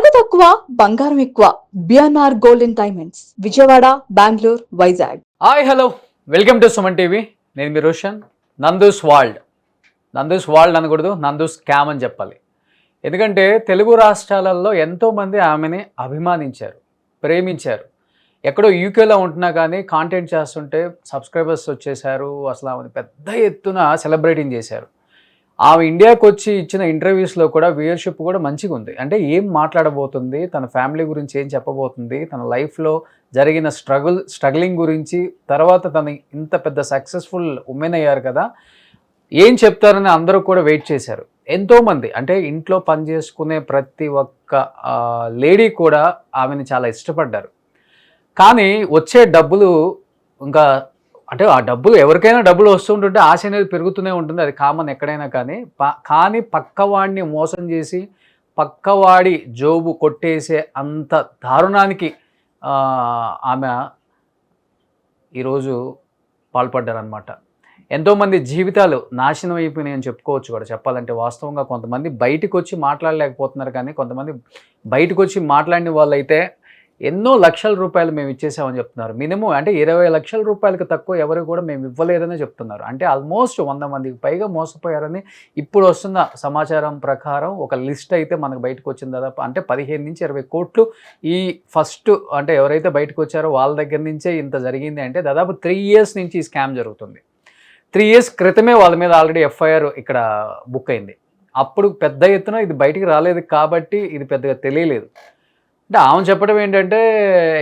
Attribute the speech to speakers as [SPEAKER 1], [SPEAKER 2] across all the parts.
[SPEAKER 1] నగదు తక్కువ బంగారం ఎక్కువ BNR golden diamonds Vijayawada Bengaluru Vizag.
[SPEAKER 2] Hi hello welcome to Suman TV. నేను మీ రోషన్. నందూస్ వరల్డ్ అనకూడదు, నందూస్ స్కామ్ అని చెప్పాలి. ఎందుకంటే తెలుగు రాష్ట్రాలలో ఎంతోమంది ఆమెని అభిమానించారు, ప్రేమించారు. ఎక్కడో యూకేలో ఉంటున్నా కానీ కాంటెంట్ చేస్తుంటే సబ్స్క్రైబర్స్ వచ్చేసారు. అసలు ఆమెను పెద్ద ఎత్తున సెలబ్రేటింగ్ చేశారు. ఆమె ఇండియాకి వచ్చి ఇచ్చిన ఇంటర్వ్యూస్లో కూడా వ్యూయర్షిప్ కూడా మంచిగా ఉంది. అంటే ఏం మాట్లాడబోతుంది, తన ఫ్యామిలీ గురించి ఏం చెప్పబోతుంది, తన లైఫ్లో జరిగిన స్ట్రగ్లింగ్ గురించి, తర్వాత తను ఇంత పెద్ద సక్సెస్ఫుల్ ఉమెన్ అయ్యారు కదా, ఏం చెప్తారని అందరూ కూడా వెయిట్ చేశారు. ఎంతోమంది అంటే ఇంట్లో పనిచేసుకునే ప్రతి ఒక్క లేడీ కూడా ఆమెను చాలా ఇష్టపడ్డారు. కానీ వచ్చే డబ్బులు ఇంకా అంటే ఆ డబ్బులు ఎవరికైనా డబ్బులు వస్తుంటుంటే ఆశ అనేది పెరుగుతూనే ఉంటుంది, అది కామన్ ఎక్కడైనా. కానీ పక్కవాడిని మోసం చేసి పక్కవాడి జోబు కొట్టేసే అంత దారుణానికి ఆమె ఈరోజు పాల్పడ్డారనమాట. ఎంతోమంది జీవితాలు నాశనం అయిపోయినాయి అని చెప్పుకోవచ్చు కూడా చెప్పాలంటే. వాస్తవంగా కొంతమంది బయటకు వచ్చి మాట్లాడలేకపోతున్నారు, కానీ కొంతమంది బయటకు వచ్చి మాట్లాడిన వాళ్ళైతే ఎన్నో లక్షల రూపాయలు మేము ఇచ్చేసామని చెప్తున్నారు. మినిమం అంటే 20 లక్షల రూపాయలకు తక్కువ ఎవరు కూడా మేము ఇవ్వలేదని చెప్తున్నారు. అంటే ఆల్మోస్ట్ 100 మందికి పైగా మోసపోయారని ఇప్పుడు వస్తున్న సమాచారం ప్రకారం ఒక లిస్ట్ అయితే మనకు బయటకు వచ్చింది. దాదాపు అంటే 15 నుంచి 20 కోట్లు ఈ ఫస్ట్ అంటే ఎవరైతే బయటకు వచ్చారో వాళ్ళ దగ్గర నుంచే ఇంత జరిగింది. అంటే దాదాపు 3 years నుంచి ఈ స్కామ్ జరుగుతుంది. 3 years క్రితమే వాళ్ళ మీద ఆల్రెడీ ఎఫ్ఐఆర్ ఇక్కడ బుక్ అయింది. అప్పుడు పెద్ద ఎత్తున ఇది బయటికి రాలేదు కాబట్టి ఇది పెద్దగా తెలియలేదు. అంటే ఆమె చెప్పడం ఏంటంటే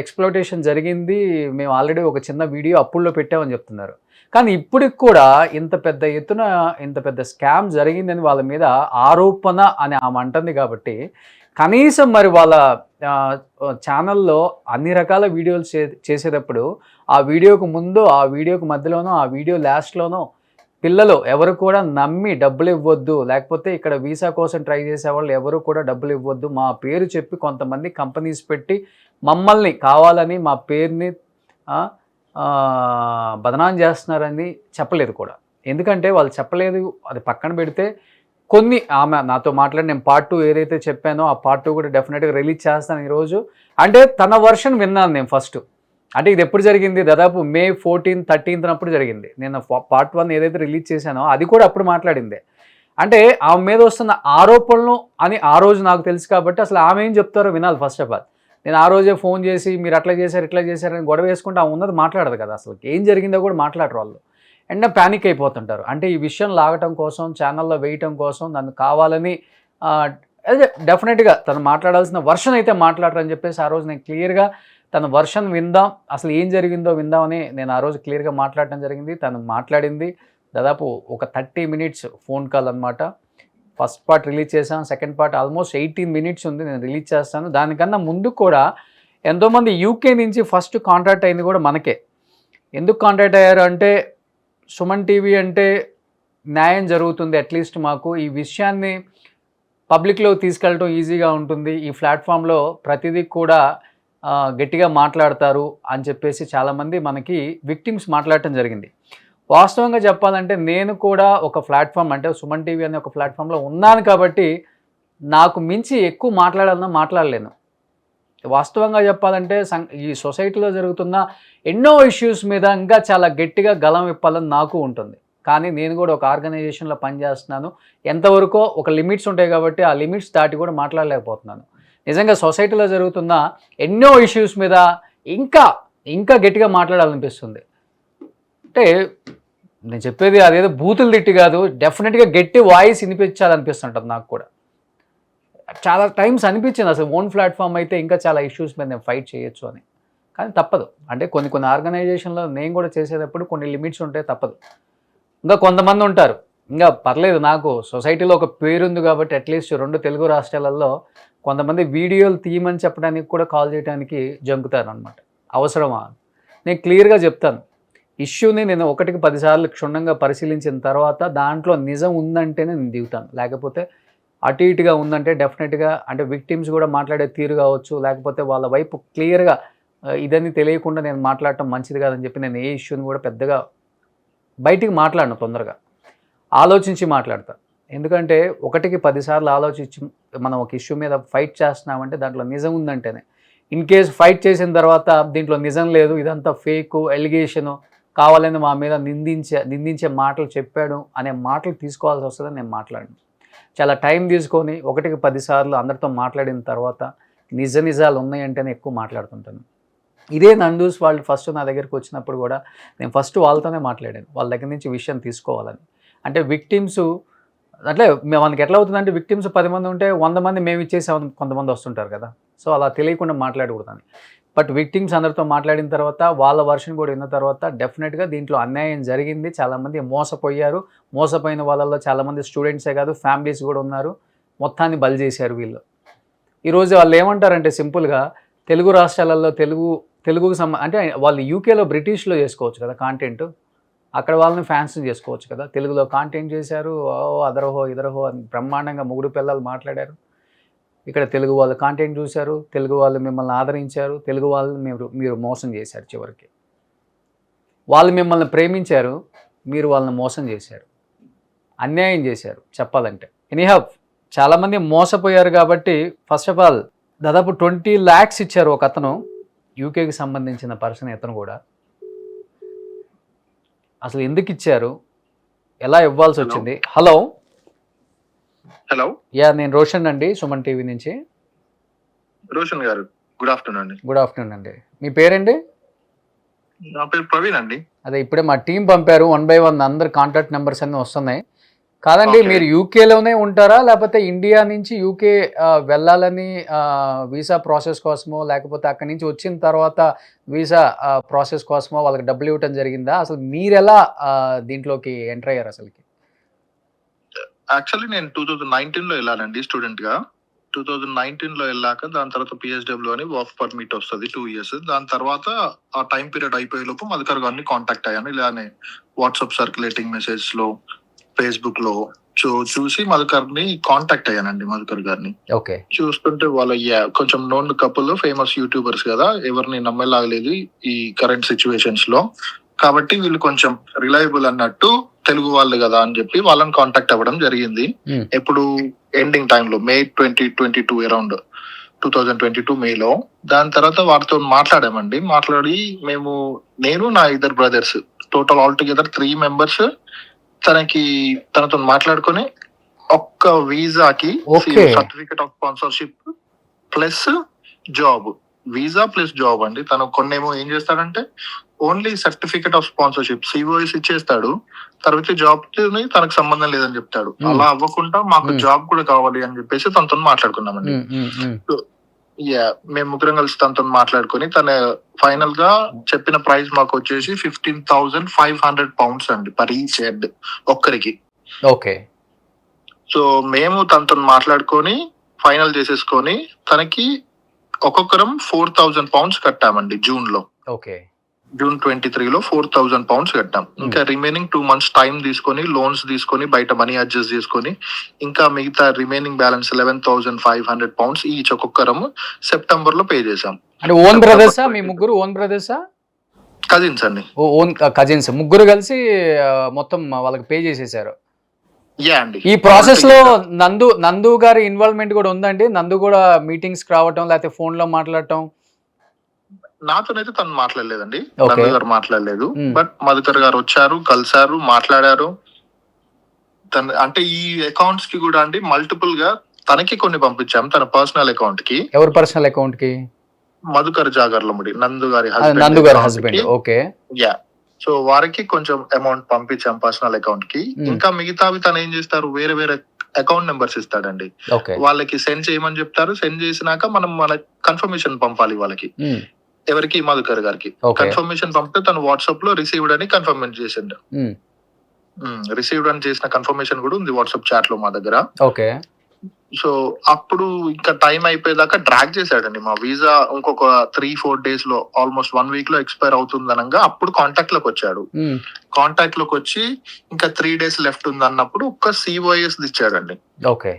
[SPEAKER 2] ఎక్స్‌ప్లోయిటేషన్ జరిగింది, మేము ఆల్రెడీ ఒక చిన్న వీడియో అప్పుల్లో పెట్టామని చెప్తున్నారు. కానీ ఇప్పటికి కూడా ఇంత పెద్ద ఎత్తున ఇంత పెద్ద స్కామ్ జరిగిందని వాళ్ళ మీద ఆరోపణ అని ఆమె అంటుంది. కాబట్టి కనీసం మరి వాళ్ళ ఛానల్లో అన్ని రకాల వీడియోలు చేసేటప్పుడు ఆ వీడియోకు ముందు, ఆ వీడియోకు మధ్యలోనో, ఆ వీడియో లాస్ట్లోనో పిల్లలు ఎవరు కూడా నమ్మి డబ్బులు ఇవ్వద్దు, లేకపోతే ఇక్కడ వీసా కోసం ట్రై చేసేవాళ్ళు ఎవరు కూడా డబ్బులు ఇవ్వద్దు, మా పేరు చెప్పి కొంతమంది కంపెనీస్ పెట్టి మమ్మల్ని కావాలని మా పేరుని బదనాం చేస్తున్నారని చెప్పలేదు కూడా. ఎందుకంటే వాళ్ళు చెప్పలేదు, అది పక్కన పెడితే కొన్ని ఆమె నాతో మాట్లాడి నేను పార్ట్ 2 ఏదైతే చెప్పానో ఆ పార్ట్ 2 కూడా డెఫినెట్గా రిలీజ్ చేస్తాను ఈరోజు. అంటే తన వర్షన్ విన్నాను నేను ఫస్ట్. అంటే ఇది ఎప్పుడు జరిగింది, దాదాపు May 14, 13 అప్పుడు జరిగింది. నేను పార్ట్ 1 ఏదైతే రిలీజ్ చేశానో అది కూడా అప్పుడు మాట్లాడిందే. అంటే ఆమె మీద వస్తున్న ఆరోపణలు అని ఆ రోజు నాకు తెలుసు కాబట్టి అసలు ఆమె ఏం చెప్తారో వినాలి ఫస్ట్ ఆఫ్ ఆల్. నేను ఆ రోజే ఫోన్ చేసి మీరు అట్లా చేశారు ఇట్లా చేశారని గొడవ వేసుకుంటే ఆమె ఉన్నది మాట్లాడదు కదా, అసలు ఏం జరిగిందో కూడా మాట్లాడరు వాళ్ళు. అండ్ ప్యానిక్ అయిపోతుంటారు. అంటే ఈ విషయం లాగటం కోసం, ఛానల్లో వేయటం కోసం నన్ను కావాలని అదే డెఫినెట్గా తను మాట్లాడాల్సిన వర్షన్ అయితే మాట్లాడరని చెప్పేసి ఆ రోజు నేను క్లియర్గా తన వర్షన్ విందాం, అసలు ఏం జరిగిందో విందామని నేను ఆ రోజు క్లియర్గా మాట్లాడటం జరిగింది. తను మాట్లాడింది దాదాపు ఒక 30 minutes ఫోన్ కాల్ అనమాట. ఫస్ట్ పార్ట్ రిలీజ్ చేశాను, సెకండ్ పార్ట్ ఆల్మోస్ట్ 18 minutes ఉంది, నేను రిలీజ్ చేస్తాను. దానికన్నా ముందు కూడా ఎంతోమంది యూకే నుంచి ఫస్ట్ కాంటాక్ట్ అయింది కూడా మనకే. ఎందుకు కాంటాక్ట్ అయ్యారు అంటే, సుమన్ టీవీ అంటే న్యాయం జరుగుతుంది, అట్లీస్ట్ మాకు ఈ విషయాన్ని పబ్లిక్లో తీసుకెళ్ళటం ఈజీగా ఉంటుంది, ఈ ప్లాట్ఫామ్లో ప్రతిదీ కూడా గట్టిగా మాట్లాడతారు అని చెప్పేసి చాలామంది మనకి విక్టిమ్స్ మాట్లాడటం జరిగింది. వాస్తవంగా చెప్పాలంటే నేను కూడా ఒక ప్లాట్ఫామ్ అంటే సుమన్ టీవీ అనే ఒక ప్లాట్ఫామ్లో ఉన్నాను కాబట్టి నాకు మించి ఎక్కువ మాట్లాడాలన్నా మాట్లాడలేను. వాస్తవంగా చెప్పాలంటే ఈ సొసైటీలో జరుగుతున్న ఎన్నో ఇష్యూస్ మీద ఇంకా చాలా గట్టిగా గలం విప్పాలని నాకు ఉంటుంది. కానీ నేను కూడా ఒక ఆర్గనైజేషన్లో పనిచేస్తున్నాను, ఎంతవరకో ఒక లిమిట్స్ ఉంటాయి కాబట్టి ఆ లిమిట్స్ దాటి కూడా మాట్లాడలేకపోతున్నాను. నిజంగా సొసైటీలో జరుగుతున్న ఎన్నో ఇష్యూస్ మీద ఇంకా గట్టిగా మాట్లాడాలనిపిస్తుంది. అంటే నేను చెప్పేది అదేదో బూతులు తిట్టి కాదు, డెఫినెట్గా గట్టి వాయిస్ వినిపించాలనిపిస్తుంటుంది నాకు కూడా. చాలా టైమ్స్ అనిపించింది అసలు ఓన్ ప్లాట్ఫామ్ అయితే ఇంకా చాలా ఇష్యూస్ మీద నేను ఫైట్ చేయొచ్చు అని. కానీ తప్పదు, అంటే కొన్ని ఆర్గనైజేషన్లో నేను కూడా చేసేటప్పుడు కొన్ని లిమిట్స్ ఉంటాయి, తప్పదు. ఇంకా కొంతమంది ఉంటారు, ఇంకా పర్లేదు నాకు సొసైటీలో ఒక పేరుంది కాబట్టి అట్లీస్ట్ 2 తెలుగు రాష్ట్రాలలో కొంతమంది వీడియోలు తీయమని చెప్పడానికి కూడా కాల్ చేయడానికి జంకుతారు అనమాట. అవసరమా? నేను క్లియర్గా చెప్తాను, ఇష్యూని నేను 1కి 10 సార్లు క్షుణ్ణంగా పరిశీలించిన తర్వాత దాంట్లో నిజం ఉందంటేనే నేను దిగుతాను. లేకపోతే అటు ఇటుగా ఉందంటే డెఫినెట్గా అంటే విక్టిమ్స్ కూడా మాట్లాడే తీరు కావచ్చు, లేకపోతే వాళ్ళ వైపు క్లియర్గా ఇదని తెలియకుండా నేను మాట్లాడటం మంచిది కాదని చెప్పి నేను ఏ ఇష్యూని కూడా పెద్దగా బయటికి మాట్లాడను, తొందరగా ఆలోచించి మాట్లాడతా. ఎందుకంటే ఒకటికి 10 సార్లు ఆలోచించి మనం ఒక ఇష్యూ మీద ఫైట్ చేస్తున్నామంటే దాంట్లో నిజం ఉందంటేనే. ఇన్ కేస్ ఫైట్ చేసిన తర్వాత దీంట్లో నిజం లేదు, ఇదంతా ఫేకు, ఎలిగేషను, కావాలని మా మీద నిందించే మాటలు చెప్పాడు అనే మాటలు తీసుకోవాల్సి వస్తుందని నేను మాట్లాడను. చాలా టైం తీసుకొని ఒకటికి 10 సార్లు అందరితో మాట్లాడిన తర్వాత నిజాలు ఉన్నాయంటేనే ఎక్కువ మాట్లాడుతుంటాను. ఇదే నందూస్ వాళ్ళు ఫస్ట్ నా దగ్గరికి వచ్చినప్పుడు కూడా నేను ఫస్ట్ వాళ్ళతోనే మాట్లాడాను, వాళ్ళ దగ్గర నుంచి విషయం తీసుకోవాలని. అంటే విక్టిమ్స్ అంటే మనకి ఎట్లా అవుతుందంటే విక్టిమ్స్ 10 మంది ఉంటే 100 మంది మేము ఇచ్చేసామని కొంతమంది వస్తుంటారు కదా. సో అలా తెలియకుండా మాట్లాడకూడదని. బట్ విక్టిమ్స్ అందరితో మాట్లాడిన తర్వాత వాళ్ళ వర్షన్ కూడా విన్న తర్వాత డెఫినెట్గా దీంట్లో అన్యాయం జరిగింది, చాలామంది మోసపోయారు, మోసపోయిన వాళ్ళల్లో చాలామంది స్టూడెంట్సే కాదు ఫ్యామిలీస్ కూడా ఉన్నారు, మొత్తాన్ని బలి చేశారు వీళ్ళు. ఈరోజు వాళ్ళు ఏమంటారంటే సింపుల్గా తెలుగు రాష్ట్రాలలో తెలుగుకు అంటే వాళ్ళు యూకేలో బ్రిటిష్లో చేసుకోవచ్చు కదా కాంటెంట్, అక్కడ వాళ్ళని ఫ్యాన్స్ చేసుకోవచ్చు కదా. తెలుగులో కాంటెంట్ చేశారు, అదరహో ఇదరహో అని బ్రహ్మాండంగా మొగుడు పిల్లలు మాట్లాడారు. ఇక్కడ తెలుగు వాళ్ళు కాంటెంట్ చూశారు, తెలుగు వాళ్ళు మిమ్మల్ని ఆదరించారు, తెలుగు వాళ్ళని మీరు మోసం చేశారు. చివరికి వాళ్ళు మిమ్మల్ని ప్రేమించారు, మీరు వాళ్ళని మోసం చేశారు, అన్యాయం చేశారు చెప్పాలంటే. ఎనీహౌ చాలామంది మోసపోయారు కాబట్టి ఫస్ట్ ఆఫ్ ఆల్ దాదాపు 20 lakhs ఇచ్చారు ఒక అతను, యూకేకి సంబంధించిన పర్సన్. ఇతను కూడా అసలు ఎందుకు ఇచ్చారు, ఎలా ఇవ్వాల్సి వచ్చింది? హలో
[SPEAKER 3] హలో,
[SPEAKER 2] యా నేను రోషన్ అండి, సుమన్ టీవీ నుంచి.
[SPEAKER 3] రోషన్ గారు గుడ్ ఆఫ్టర్నూన్ అండి.
[SPEAKER 2] గుడ్ ఆఫ్టర్నూన్ అండి. మీ పేరండి?
[SPEAKER 3] నా పేరు ప్రవీణ్ అండి.
[SPEAKER 2] అదే ఇప్పుడే మా టీం పంపారు 1 by 1 అందరు కాంటాక్ట్ నెంబర్స్ అన్నీ వస్తున్నాయి. కాదండి,
[SPEAKER 3] Okay.
[SPEAKER 2] మీరు యూకేలోనే ఉంటారా లేకపోతే ఇండియా నుంచి యూకే వెళ్ళాలని వీసా ప్రాసెస్ కోసమో లేకపోతే అక్కడి నుంచి వచ్చిన తర్వాత వీసా ప్రాసెస్ కోసమో వాళ్ళకి డబ్బులు ఇవ్వటం జరిగిందా? అసలు మీరు ఎలా దీంట్లోకి ఎంటర్ అయ్యారు అసలుకి?
[SPEAKER 3] యాక్చువల్లీ నేను 2019 లో వెళ్ళానండి స్టూడెంట్ గా. 2019 లో వెళ్ళాక దాని తర్వాత పిహెచ్డబ్ల్యూ అని వర్క్ పర్మిట్ వస్తుంది 2 years. దాని తర్వాత ఆ టైం పీరియడ్ అయిపోయే లోపు మధుకర్ గారిని కాంటాక్ట్ అయ్యాను. ఇలానే వాట్సాప్ సర్క్యులేటింగ్ మెసేజ్ లో, ఫేస్బుక్ లో చూసి మధుకర్ని కాంటాక్ట్ అయ్యానండి. మధుకర్ గారిని
[SPEAKER 2] ఓకే.
[SPEAKER 3] చూస్తుంటే వాళ్ళ కొంచెం నోన్ కపుల్, ఫేమస్ యూట్యూబర్స్ కదా, ఎవరిని నమ్మేలాగలేదు ఈ కరెంట్ సిచ్యువేషన్స్ లో. కాబట్టి వీళ్ళు కొంచెం రిలయబుల్ అన్నట్టు తెలుగు వాళ్ళు కదా అని చెప్పి వాళ్ళని కాంటాక్ట్ అవ్వడం జరిగింది. ఎప్పుడు ఎండింగ్ టైంలో మే 2022 అరౌండ్ 2022 మేలో. దాని తర్వాత వారితో మాట్లాడామండి. మాట్లాడి నేను నా 2 brothers total all together 3 members తనతో మాట్లాడుకొని ఒక్క వీసాకి certificate of sponsorship plus job, visa plus job అండి. తను కొన్నేమో ఏం చేస్తాడంటే only certificate of sponsorship COS ఇచ్చేస్తాడు, తర్వాత జాబ్ తనకు సంబంధం లేదని చెప్తాడు. అలా అవ్వకుండా మాకు జాబ్ కూడా కావాలి అని చెప్పేసి తనతో మాట్లాడుకున్నామండి. మేము ముగ్గురం కలిసి తనతో మాట్లాడుకొని తన ఫైనల్ గా చెప్పిన ప్రైస్ మాకు వచ్చేసి 15,500 pounds అండి పర్ ఈచ్ హెడ్ ఒక్కరికి.
[SPEAKER 2] ఓకే.
[SPEAKER 3] సో మేము తనతో మాట్లాడుకొని ఫైనల్ చేసేసుకొని తనకి ఒక్కొక్కరం 4,000 pounds కట్టామండి జూన్ లో.
[SPEAKER 2] ఓకే.
[SPEAKER 3] జూన్ 23లో 4,000 pounds కట్టాం. ఇంకా రిమైనింగ్ 2 months టైం తీసుకొని లోన్స్ తీసుకొని బయట మనీ అడ్జస్ట్ చేసుకొని ఇంకా మిగతా రిమైనింగ్ బ్యాలెన్స్ 11,500 pounds ఈచ్ ఒక్కొక్కరం సెప్టెంబర్ లో పే చేసాం.
[SPEAKER 2] అంటే ఓన్ బ్రదర్సా మీ ముగ్గురు? ఓన్ బ్రదర్సా?
[SPEAKER 3] కజిన్స్ అండి.
[SPEAKER 2] ఓన్ కజిన్స్ ముగ్గురు కలిసి మొత్తం వాళ్ళకి పే చేసేసారు.
[SPEAKER 3] అండి.
[SPEAKER 2] ఈ ప్రాసెస్ లో నందు గారి ఇన్వాల్వ్మెంట్ కూడా ఉందండి? నందు కూడా మీటింగ్స్ కి రావటం లేకపోతే ఫోన్ లో మాట్లాడటం?
[SPEAKER 3] నాతోనైతే తను మాట్లాడలేదండి, నందు గారు మాట్లాడలేదు. బట్ మధుకర్ గారు వచ్చారు, కలిసారు, మాట్లాడారు. అంటే ఈ అకౌంట్స్ కి కూడా అండి మల్టిపుల్ గా తనకి కొన్ని పంపించాం, తన పర్సనల్ అకౌంట్ కి.
[SPEAKER 2] ఎవరి పర్సనల్ అకౌంట్ కి?
[SPEAKER 3] మధుకర్ జాగర్లముడి, నందు గారి
[SPEAKER 2] హస్బెండ్. ఓకే.
[SPEAKER 3] సో వారికి కొంచెం అమౌంట్ పంపించాం పర్సనల్ అకౌంట్ కి. ఇంకా మిగతావి తను ఏం చేస్తారు, వేరే వేరే అకౌంట్ నెంబర్స్ ఇస్తాడండి. వాళ్ళకి సెండ్ చేయమని చెప్తారు. సెండ్ చేసినాక మనం మన కన్ఫర్మేషన్ పంపాలి వాళ్ళకి. ఎవరికి? మధుకర్ గారికి. కన్ఫర్మేషన్ పంపితే తను వాట్సాప్ లో రిసీవ్డ్ అని కన్ఫర్మేషన్ చేసిండు. రిసీవ్డ్ అని చేసిన కన్ఫర్మేషన్ కూడా ఉంది వాట్సాప్ చాట్ లో మా దగ్గర.
[SPEAKER 2] ఓకే.
[SPEAKER 3] సో అప్పుడు ఇంకా టైం అయిపోయేదాకా డ్రాగ్ చేశాడండి. మా వీసా ఇంకొక 3-4 days లో, ఆల్మోస్ట్ 1 week లో ఎక్స్పైర్ అవుతుంది అనగా అప్పుడు కాంటాక్ట్ లోకి వచ్చాడు. కాంటాక్ట్ లోకి వచ్చి ఇంకా 3 days లెఫ్ట్ ఉంది అన్నప్పుడు ఒక్క సిఓఎస్ ఇచ్చాడండి.
[SPEAKER 2] ఓకే.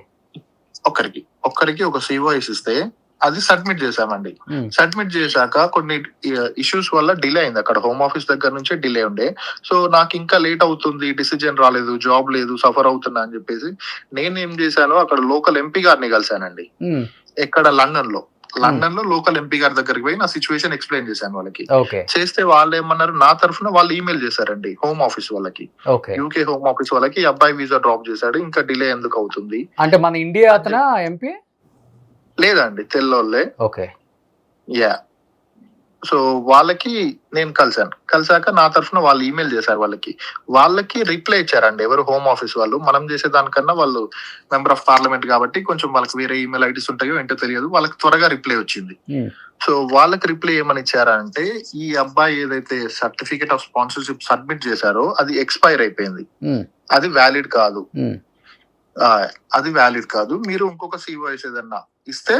[SPEAKER 3] ఒక్కరికి ఒక సిఓఎస్ ఇస్తే అది సబ్మిట్ చేశామండి. సబ్మిట్ చేశాక కొన్ని ఇష్యూస్ వల్ల డిలే అయింది. అక్కడ హోమ్ ఆఫీస్ దగ్గర నుంచే డిలే ఉండే. సో నాకు ఇంకా లేట్ అవుతుంది, డిసిజన్ రాలేదు, జాబ్ లేదు, సఫర్ అవుతున్నా అని చెప్పేసి నేను ఏం చేశాను, అక్కడ లోకల్ ఎంపీ గారిని కలిశానండి. ఎక్కడ లండన్ లో లోకల్ ఎంపీ గారి దగ్గరికి పోయి నా సిచ్యువేషన్ ఎక్స్ప్లెయిన్ చేశాను వాళ్ళకి. చేస్తే వాళ్ళు ఏమన్నారు, నా తరఫున వాళ్ళు ఈమెయిల్ చేశారండి హోమ్ ఆఫీస్ వాళ్ళకి, యూకే హోమ్ ఆఫీస్ వాళ్ళకి, అబ్బాయి వీసా డ్రాప్ చేశాడు, ఇంకా డిలే ఎందుకు అవుతుంది
[SPEAKER 2] అంటే మన ఇండియా అతనా ఎంపీ?
[SPEAKER 3] లేదండి, తెల్లోళ్ళే.
[SPEAKER 2] ఓకే.
[SPEAKER 3] యా. సో వాళ్ళకి నేను కలిసాక నా తరఫున వాళ్ళు ఈమెయిల్ చేశారు వాళ్ళకి రిప్లై ఇచ్చారండి. ఎవరు? హోమ్ ఆఫీస్ వాళ్ళు. మనం చేసే దానికన్నా వాళ్ళు మెంబర్ ఆఫ్ పార్లమెంట్ కాబట్టి కొంచెం వాళ్ళకి వేరే ఈమెయిల్ ఐడీస్ ఉంటాయో ఏంటో తెలియదు, వాళ్ళకి త్వరగా రిప్లై వచ్చింది. సో వాళ్ళకి రిప్లై ఏమని ఇచ్చారంటే, ఈ అబ్బాయి ఏదైతే సర్టిఫికేట్ ఆఫ్ స్పాన్సర్షిప్ సబ్మిట్ చేశారో అది ఎక్స్పైర్ అయిపోయింది, అది వ్యాలిడ్ కాదు, మీరు ఇంకొక COS ఏదన్నా ఇస్తే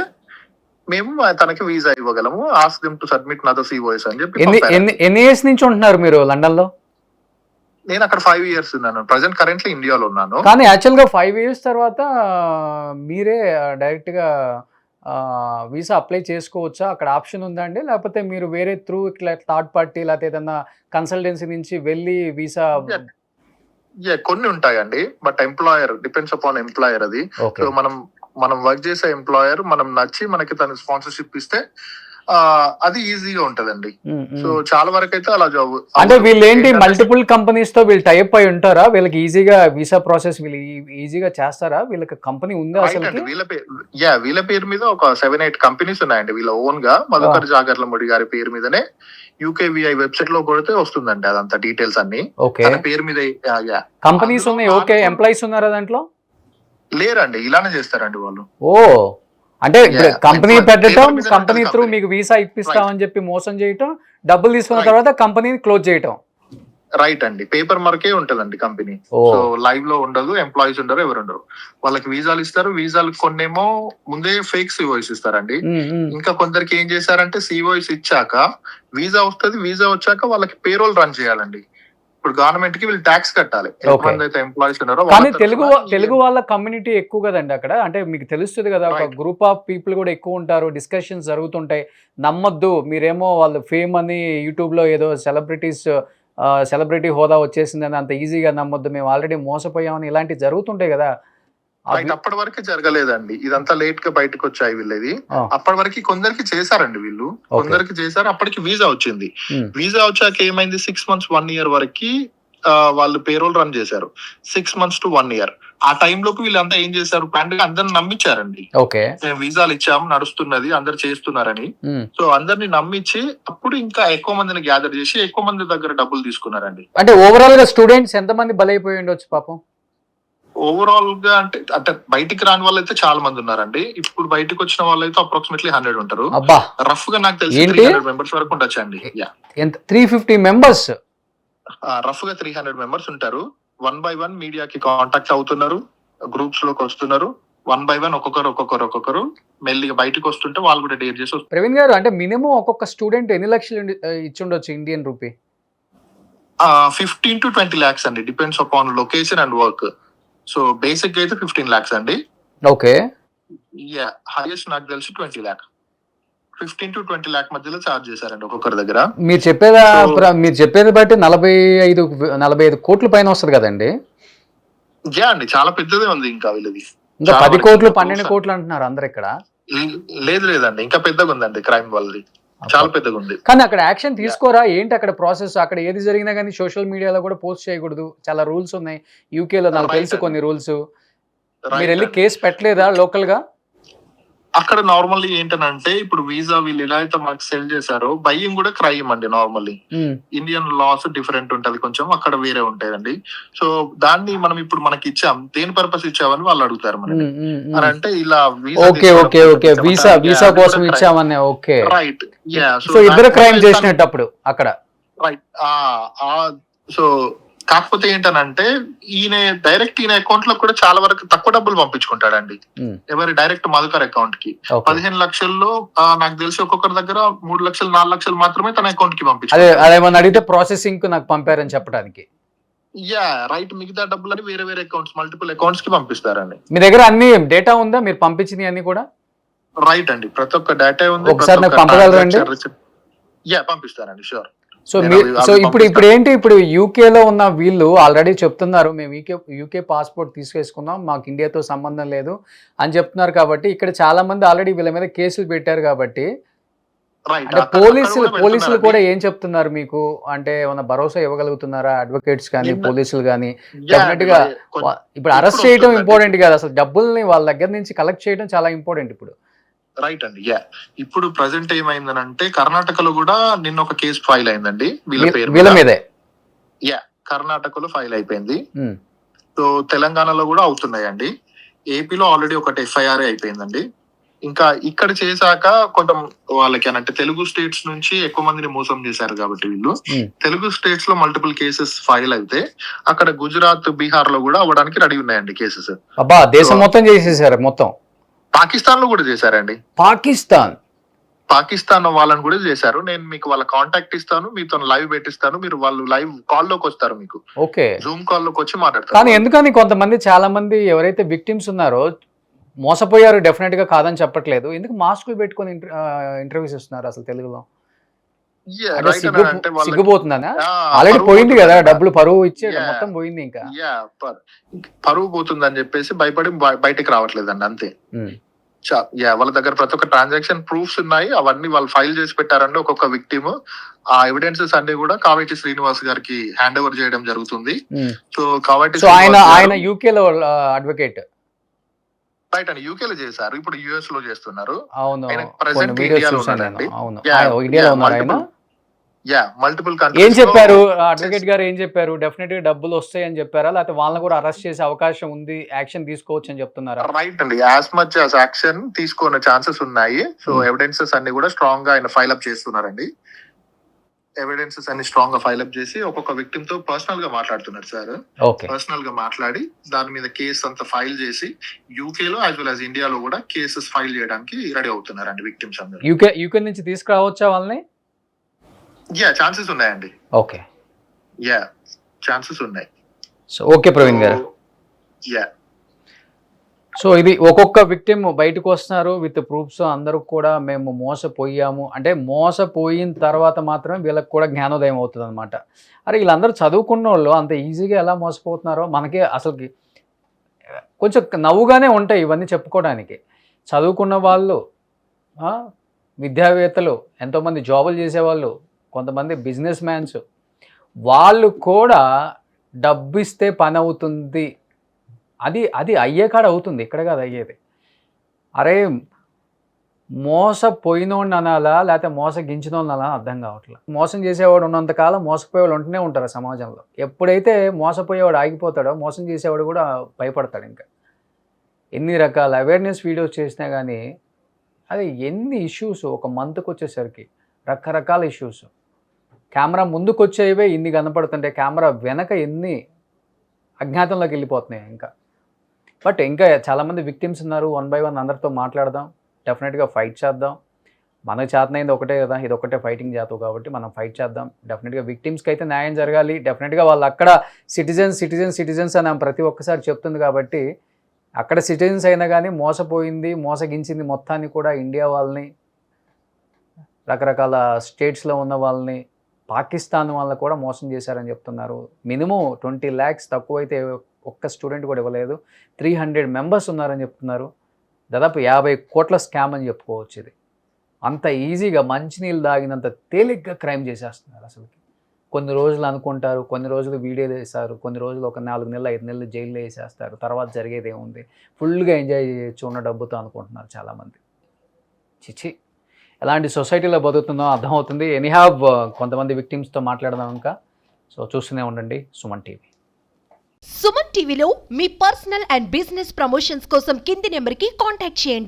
[SPEAKER 3] మేము తనకి వీసా ఇవ్వగలము, ask them to submit another COS అని చెప్పి.
[SPEAKER 2] ఎన్ని ఇయర్స్ నుంచి ఉంటున్నారు మీరు లండన్ లో?
[SPEAKER 3] నేను అక్కడ 5 years ఉన్నాను. ప్రజెంట్ కరెంట్లీ ఇండియాలో ఉన్నాను.
[SPEAKER 2] కానీ యాక్చువల్ గా 5 years తర్వాత మీరే డైరెక్ట్ గా వీసా అప్లై చేసుకోవచ్చా? అక్కడ ఆప్షన్ ఉందా అండి, లేకపోతే మీరు వేరే త్రూ ఇట్లా థర్డ్ పార్టీ లేకపోతే ఏదన్నా కన్సల్టెన్సీ నుంచి వెళ్ళి వీసా?
[SPEAKER 3] కొన్ని ఉంటాయండి, but employer depends upon employer అది. సో మనం వర్క్ చేసే ఎంప్లాయర్ మనం నచ్చి మనకి తన స్పాన్సర్షిప్ ఇస్తే అది ఈజీగా ఉంటదండి. సో చాలా వరకు అయితే అలా జాబ్.
[SPEAKER 2] అంటే వీళ్ళు ఏంటి, మల్టిపుల్ కంపెనీస్ తో వీళ్ళు టైప్ అయి ఉంటారా? వీళ్ళకి ఈజీగా వీసా ప్రాసెస్ వీళ్ళు ఈజీగా చేస్తారా? వీళ్ళకి కంపెనీ ఉందా అసలు?
[SPEAKER 3] వీళ్ళ పేరు మీద ఒక 7-8 కంపెనీస్ ఉన్నాయండి వీళ్ళ ఓన్ గా. మధుకర్ జాగర్లమూడి గారి పేరు మీదనే UKVI వెబ్సైట్ లో కొడితే వస్తుందండి అదంతా డీటెయిల్స్ అన్ని. తన పేరు మీద
[SPEAKER 2] కంపెనీస్ ఉన్నాయి. ఓకే. ఎంప్లాయీస్ ఉన్నారా దాంట్లో?
[SPEAKER 3] లేరండి, ఇలానే చేస్తారండి వాళ్ళు.
[SPEAKER 2] ఓ, అంటే కంపెనీ పెట్టడం, కంపెనీ త్రూ మీకు వీసా ఇప్పిస్తామని చెప్పి మోసం చేయటం, డబ్బులు తీసుకున్న తర్వాత కంపెనీని క్లోజ్ చేయటం.
[SPEAKER 3] రైట్ అండి, పేపర్ మార్కే ఉంటదండి కంపెనీ. సో లైవ్ లో ఉండదు, ఎంప్లాయీస్ ఉండరు, ఎవరు ఉండరు. వాళ్ళకి వీసాలు ఇస్తారు. వీసాలు కొన్నేమో ముందే ఫేక్ COS ఇస్తారండి. ఇంకా కొందరికి ఏం చేశారంటే, COS ఇచ్చాక వీసా వస్తుంది, వీసా వచ్చాక వాళ్ళకి పేరోల్ రన్ చేయాలండి. ఇప్పుడు గవర్నమెంట్ కి వీళ్ళు ట్యాక్స్ కట్టాలి. ఎంప్లాయీస్ ఉన్నారో.
[SPEAKER 2] కానీ తెలుగు వాళ్ళ కమ్యూనిటీ ఎక్కువ కదండి అక్కడ. అంటే మీకు తెలుస్తుంది కదా, ఒక గ్రూప్ ఆఫ్ పీపుల్ కూడా ఎక్కువ ఉంటారు, డిస్కషన్స్ జరుగుతుంటాయి. నమ్మొద్దు, మీరేమో వాళ్ళు ఫేమ్ అని యూట్యూబ్ లో ఏదో సెలబ్రిటీ హోదా వచ్చేసిందని అంత ఈజీగా నమ్మొద్దు, మేము ఆల్రెడీ మోసపోయామని ఇలాంటివి జరుగుతుంటాయి కదా.
[SPEAKER 3] అప్పటి వరకు జరగలేదండి, ఇదంతా లేట్ గా బయటకు వచ్చాయి వీళ్ళది. అప్పటి వరకు కొందరికి చేశారండి వీళ్ళు, కొందరికి చేశారు. అప్పటికి వీసా వచ్చింది. వీసా వచ్చాక ఏమైంది, 6 months 1 year వరకు వాళ్ళు పేరోల్ రన్ చేశారు. 6 months to 1 year. ఆ టైంలోకి వీళ్ళంతా ఏం చేశారు, పండుగ అందరిని నమ్మించారండి. వీసాలు ఇచ్చాము, నడుస్తున్నది, అందరు చేస్తున్నారని. సో అందరిని నమ్మించి అప్పుడు ఇంకా ఎక్కువ మందిని గ్యాదర్ చేసి ఎక్కువ మంది దగ్గర డబ్బులు తీసుకున్నారండి.
[SPEAKER 2] అంటే ఓవరాల్ గా స్టూడెంట్స్ ఎంత మంది బలైపోయి ఉండొచ్చు పాపం?
[SPEAKER 3] ఓవరాల్ గా అంటే బయటికి రాని వాళ్ళు అయితే చాలా మంది ఉన్నారండి. ఇప్పుడు బయటకు వచ్చిన వాళ్ళు అయితే అప్రాక్సిమేట్లీ 100 ఉంటారు. రఫ్ గా నాకు తెలిసి 300 members వరకు ఉండొచ్చండి.
[SPEAKER 2] 350 members,
[SPEAKER 3] రఫ్ గా 300 members ఉంటారు. 1 by 1 మీడియాకి కాంటాక్ట్ అవుతున్నారు, గ్రూప్స్ లోకి వస్తున్నారు. 1 by 1 ఒక్కొక్కరు మెల్లిగా బయటకు వస్తుంటే వాళ్ళు కూడా డేర్ చేసి.
[SPEAKER 2] ప్రవీణ్ గారు, అంటే మినిమం ఒక్కొక్క స్టూడెంట్ ఎన్ని లక్షలు ఇచ్చి ఉండొచ్చు ఇండియన్ రూపీ?
[SPEAKER 3] 15 to 20 lakhs అండి, depends upon location and work. So basic అయితే 15 lakhs అండి.
[SPEAKER 2] ఓకే.
[SPEAKER 3] హైయెస్ట్ నాకు తెలిసి 20 lakh, 15 to 20 lakh మధ్యలో చార్జ్ చేశారండి ఒక్కొక్కరి దగ్గర.
[SPEAKER 2] మీరు చెప్పేది బట్టి 45 కోట్ల పైన వస్తుంది కదండి?
[SPEAKER 3] అండి, చాలా పెద్దదే ఉంది. ఇంకా వీళ్ళది
[SPEAKER 2] ఇంకా 10 కోట్లు 12 కోట్లు అంటున్నారు అందరు ఇక్కడ.
[SPEAKER 3] లేదండి, ఇంకా పెద్దగా ఉందండి క్రైమ్ వాళ్ళది, చాలా పెద్దగా ఉంది.
[SPEAKER 2] కానీ అక్కడ యాక్షన్ తీసుకోరా ఏంటి అక్కడ ప్రాసెస్? అక్కడ ఏది జరిగినా కానీ సోషల్ మీడియాలో కూడా పోస్ట్ చేయకూడదు, చాలా రూల్స్ ఉన్నాయి యూకేలో, నాకు తెలుసు కొన్ని రూల్స్. మీరు వెళ్ళి కేసు పెట్టలేదా లోకల్ గా?
[SPEAKER 3] అక్కడ నార్మల్లీ ఏంటనంటే, ఇప్పుడు వీసా వీళ్ళు ఎలా అయితే మాకు సెల్ చేశారో, బయ్యింగ్ కూడా క్రైమ్ అండి. నార్మల్లీ ఇండియన్ లాస్ డిఫరెంట్ ఉంటది కొంచెం, అక్కడ వేరే ఉంటాయండి. సో దాన్ని మనం ఇప్పుడు మనకి ఇచ్చాం, దేని పర్పస్ ఇచ్చామని వాళ్ళు అడుగుతారు మనకి. అని అంటే ఇలా
[SPEAKER 2] వీసా కోసం ఇచ్చామని. Okay,
[SPEAKER 3] right.
[SPEAKER 2] సో ఇద్దరు క్రైమ్ చేసినప్పుడు అక్కడ.
[SPEAKER 3] రైట్. సో కాకపోతే ఏంటనంటే, ఈయన అకౌంట్ లో కూడా చాలా వరకు తక్కువ డబ్బులు పంపించుకుంటాడండి. ఎవరి డైరెక్ట్ మధుకర్ అకౌంట్ కి 15 లక్షల్లో నాకు తెలిసి ఒక్కొక్కరి దగ్గర 3 లక్షలు 4 లక్షలు మాత్రమే తన అకౌంట్ కి
[SPEAKER 2] పంపించారు. అడిగితే ప్రాసెసింగ్ నాకు పంపారని చెప్పడానికి.
[SPEAKER 3] రైట్. మిగతా డబ్బులని వేరే అకౌంట్స్, మల్టిపుల్ అకౌంట్స్ కి పంపిస్తారండి.
[SPEAKER 2] మీ దగ్గర అన్ని డేటా ఉందా, మీరు పంపించినవి అన్ని కూడా?
[SPEAKER 3] రైట్ అండి, ప్రతి ఒక్క డేటా ఉంది.
[SPEAKER 2] ఒకసారి నాకు పంపగలరా అండి?
[SPEAKER 3] పంపిస్తానండి, షూర్.
[SPEAKER 2] సో ఇప్పుడు ఏంటి, ఇప్పుడు యూకేలో ఉన్న వీళ్ళు ఆల్రెడీ చెప్తున్నారు మేము యూకే పాస్పోర్ట్ తీసుకేసుకున్నాం, మాకు ఇండియాతో సంబంధం లేదు అని చెప్తున్నారు. కాబట్టి ఇక్కడ చాలా మంది ఆల్రెడీ వీళ్ళ మీద కేసులు పెట్టారు. కాబట్టి అంటే పోలీసులు కూడా ఏం చెప్తున్నారు మీకు, అంటే ఏమన్నా భరోసా ఇవ్వగలుగుతున్నారా అడ్వకేట్స్ కానీ పోలీసులు కానీ? డెఫినెట్ గా ఇప్పుడు అరెస్ట్ చేయడం ఇంపార్టెంట్ కాదు, అసలు డబ్బుల్ని వాళ్ళ దగ్గర నుంచి కలెక్ట్ చేయడం చాలా ఇంపార్టెంట్ ఇప్పుడు.
[SPEAKER 3] రైట్ అండి, ఇప్పుడు ప్రజెంట్ ఏమైందనంటే కర్ణాటకలో కూడా నిన్న ఒక కేసు ఫైల్ అయిందండి
[SPEAKER 2] వీళ్ళ మీదే.
[SPEAKER 3] కర్ణాటకలో ఫైల్ అయిపోయింది. సో తెలంగాణలో కూడా అవుతున్నాయండి. ఏపీలో ఆల్రెడీ ఒకటి ఎఫ్ఐఆర్ అయిపోయిందండి. ఇంకా ఇక్కడ చేశాక కొంచెం వాళ్ళకి అంటే తెలుగు స్టేట్స్ నుంచి ఎక్కువ మందిని మోసం చేశారు కాబట్టి వీళ్ళు తెలుగు స్టేట్స్ లో మల్టిపుల్ కేసెస్ ఫైల్ అయితే అక్కడ గుజరాత్, బీహార్ లో కూడా అవ్వడానికి రెడీ ఉన్నాయండి కేసెస్.
[SPEAKER 2] అబ్బా, దేశం మొత్తం చేసేసారు. మొత్తం
[SPEAKER 3] పాకిస్తాన్ లో కూడా చేశారండి. పాకిస్తాన్ వాళ్ళని కూడా చేశారు. నేను మీకు వాళ్ళ కాంటాక్ట్ ఇస్తాను, మీతో లైవ్ పెట్టిస్తాను, మీరు వాళ్ళు లైవ్ కాల్ లోకి వస్తారు, మీకు
[SPEAKER 2] ఓకే
[SPEAKER 3] జూమ్ కాల్ లోకి వచ్చి మాట్లాడతారు.
[SPEAKER 2] కానీ ఎందుకని కొంతమంది చాలా మంది ఎవరైతే విక్టిమ్స్ ఉన్నారో మోసపోయారు, డెఫినెట్ గా కాదని చెప్పట్లేదు, ఎందుకు మాస్కులు పెట్టుకొని ఇంటర్వ్యూస్ ఇస్తున్నారు అసలు తెలుగులో? సిగ్గుపోతుందనా? ఆల్రెడీ పోయింది కదా డబ్బులు, పరువు ఇచ్చే మొత్తం పోయింది. ఇంకా
[SPEAKER 3] పరువు పోతుందని చెప్పేసి భయపడి బయటకు రావట్లేదండి, అంతే. వాళ్ళ దగ్గర ప్రతి ఒక్క ట్రాన్సాక్షన్ ప్రూఫ్స్ ఉన్నాయి, అవన్నీ వాళ్ళు ఫైల్ చేసి పెట్టారండి. ఒక్కొక్క విక్టిమ్ ఆ ఎవిడెన్సెస్ అన్ని కూడా కావేటి శ్రీనివాస్ గారికి హ్యాండ్ ఓవర్ చేయడం జరుగుతుంది. సో కావేటి
[SPEAKER 2] ఆయన యూకే లో అడ్వకేట్,
[SPEAKER 3] రైట్ అండి, యూకే లో చేశారు, ఇప్పుడు యుఎస్ లో చేస్తున్నారు.
[SPEAKER 2] అవును,
[SPEAKER 3] ప్రెసెంట్ ఇండియాలో ఉన్నారండి. మల్టిపుల్
[SPEAKER 2] ఏం చెప్పారు అడ్వకేట్ గారు, ఏం చెప్పారు? డెఫినెట్ గా డబ్బులు వస్తాయి అని చెప్పారా, లేకపోతే వాళ్ళని కూడా అరెస్ట్ చేసే అవకాశం ఉంది, యాక్షన్ తీసుకోవచ్చు అని చెప్తున్నారా?
[SPEAKER 3] రైట్ అండి, యాజ్ మచ్ యాజ్ యాక్షన్ తీసుకునే ఛాన్సెస్ ఉన్నాయి. సో ఎవిడెన్సెస్ అన్ని కూడా స్ట్రాంగ్ గా ఆయన ఫైల్ అప్ చేస్తున్నారండి. ఎవిడెన్సెస్ అన్ని స్ట్రాంగ్ గా ఫైల్ అప్ చేసి ఒక్కొక్క విక్టిమ్ తో పర్సనల్ గా మాట్లాడుతున్నారు సార్. పర్సనల్ గా మాట్లాడి దాని మీద కేసు అంతా ఫైల్ చేసి యూకే లో యాజ్ వెల్ యాజ్ ఇండియాలో కూడా కేసెస్ ఫైల్ చేయడానికి రెడీ అవుతున్నారండి విక్టిమ్స్ అందరూ.
[SPEAKER 2] యూకే నుంచి తీసుకురావచ్చా వాళ్ళని?
[SPEAKER 3] ఛాన్సెస్ ఉన్నాయండి.
[SPEAKER 2] ఓకే,
[SPEAKER 3] ఛాన్సెస్ ఉన్నాయి.
[SPEAKER 2] సో ఓకే ప్రవీణ్ గారు. సో ఇది ఒక్కొక్క విక్టిమ్ బయటకు వస్తున్నారు విత్ ప్రూఫ్స్, అందరూ కూడా మేము మోసపోయాము అంటే మోసపోయిన తర్వాత మాత్రమే వీళ్ళకి కూడా జ్ఞానోదయం అవుతుంది అనమాట. అరే వీళ్ళందరూ చదువుకున్న వాళ్ళు అంత ఈజీగా ఎలా మోసపోతున్నారో మనకే అసలుకి కొంచెం నవ్వుగానే ఉంటాయి ఇవన్నీ చెప్పుకోవడానికి. చదువుకున్న వాళ్ళు, విద్యావేత్తలు, ఎంతోమంది జాబులు చేసేవాళ్ళు, కొంతమంది బిజినెస్ మ్యాన్స్, వాళ్ళు కూడా డబ్బు ఇస్తే పని అవుతుంది, అది అయ్యే కాడ అవుతుంది, ఇక్కడ కాదు అయ్యేది. అరే మోసపోయినోడిని అనాలా లేకపోతే మోసగించినోడిని అనాలా అర్థం కావట్లేదు. మోసం చేసేవాడు ఉన్నంతకాలం మోసపోయేవాడు ఉంటూనే ఉంటారు సమాజంలో. ఎప్పుడైతే మోసపోయేవాడు ఆగిపోతాడో మోసం చేసేవాడు కూడా భయపడతాడు. ఇంకా ఎన్ని రకాల అవేర్నెస్ వీడియోస్ చేసినా కానీ అది ఎన్ని ఇష్యూస్ ఒక మంత్కి వచ్చేసరికి రకరకాల ఇష్యూస్. కెమెరా ముందుకు వచ్చేవే ఇన్ని కనపడుతుంటే కెమెరా వెనక ఎన్ని అజ్ఞాతంలోకి వెళ్ళిపోతున్నాయి ఇంకా. బట్ ఇంకా చాలామంది విక్టిమ్స్ ఉన్నారు. 1 by 1 అందరితో మాట్లాడదాం, డెఫినెట్గా ఫైట్ చేద్దాం. మనకు చేతనైంది ఒకటే కదా, ఇది ఒకటే ఫైటింగ్ చేతు కాబట్టి మనం ఫైట్ చేద్దాం. డెఫినెట్గా విక్టిమ్స్కి అయితే న్యాయం జరగాలి. డెఫినెట్గా వాళ్ళు అక్కడ సిటిజన్స్ అని ప్రతి ఒక్కసారి చెప్తుంది కాబట్టి అక్కడ సిటిజన్స్ అయినా కానీ మోసగించింది మొత్తాన్ని కూడా ఇండియా వాళ్ళని, రకరకాల స్టేట్స్లో ఉన్న వాళ్ళని, పాకిస్తాన్ వాళ్ళని కూడా మోసం చేశారని చెప్తున్నారు. మినిమం 20 lakhs తక్కువైతే ఒక్క స్టూడెంట్ కూడా ఇవ్వలేదు. 300 members ఉన్నారని చెప్తున్నారు. దాదాపు 50 కోట్ల స్కామ్ అని చెప్పుకోవచ్చు. ఇది అంత ఈజీగా మంచినీళ్ళు దాగినంత తేలిగ్గా క్రైమ్ చేసేస్తున్నారు. అసలు కొన్ని రోజులు అనుకుంటారు, కొన్ని రోజులు వీడియోలు వేస్తారు, కొన్ని రోజులు ఒక 4 నెలలు 5 నెలలు జైల్లో వేసేస్తారు. తర్వాత జరిగేది ఏముంది, ఫుల్గా ఎంజాయ్ చేయొచ్చు ఉన్న డబ్బుతో అనుకుంటున్నారు చాలామంది. చిచి, ఎలాంటి సొసైటీలో బతుకుతుందో అర్థమవుతుంది. ఎనీహావ్ కొంతమంది విక్టిమ్స్తో మాట్లాడదాం ఇంకా. సో చూస్తూనే ఉండండి సుమన్ టీవీ.
[SPEAKER 4] సుమన్ టీవీలో మీ పర్సనల్ అండ్ బిజినెస్ ప్రమోషన్స్ కోసం కింది నెంబర్కి కాంటాక్ట్ చేయండి.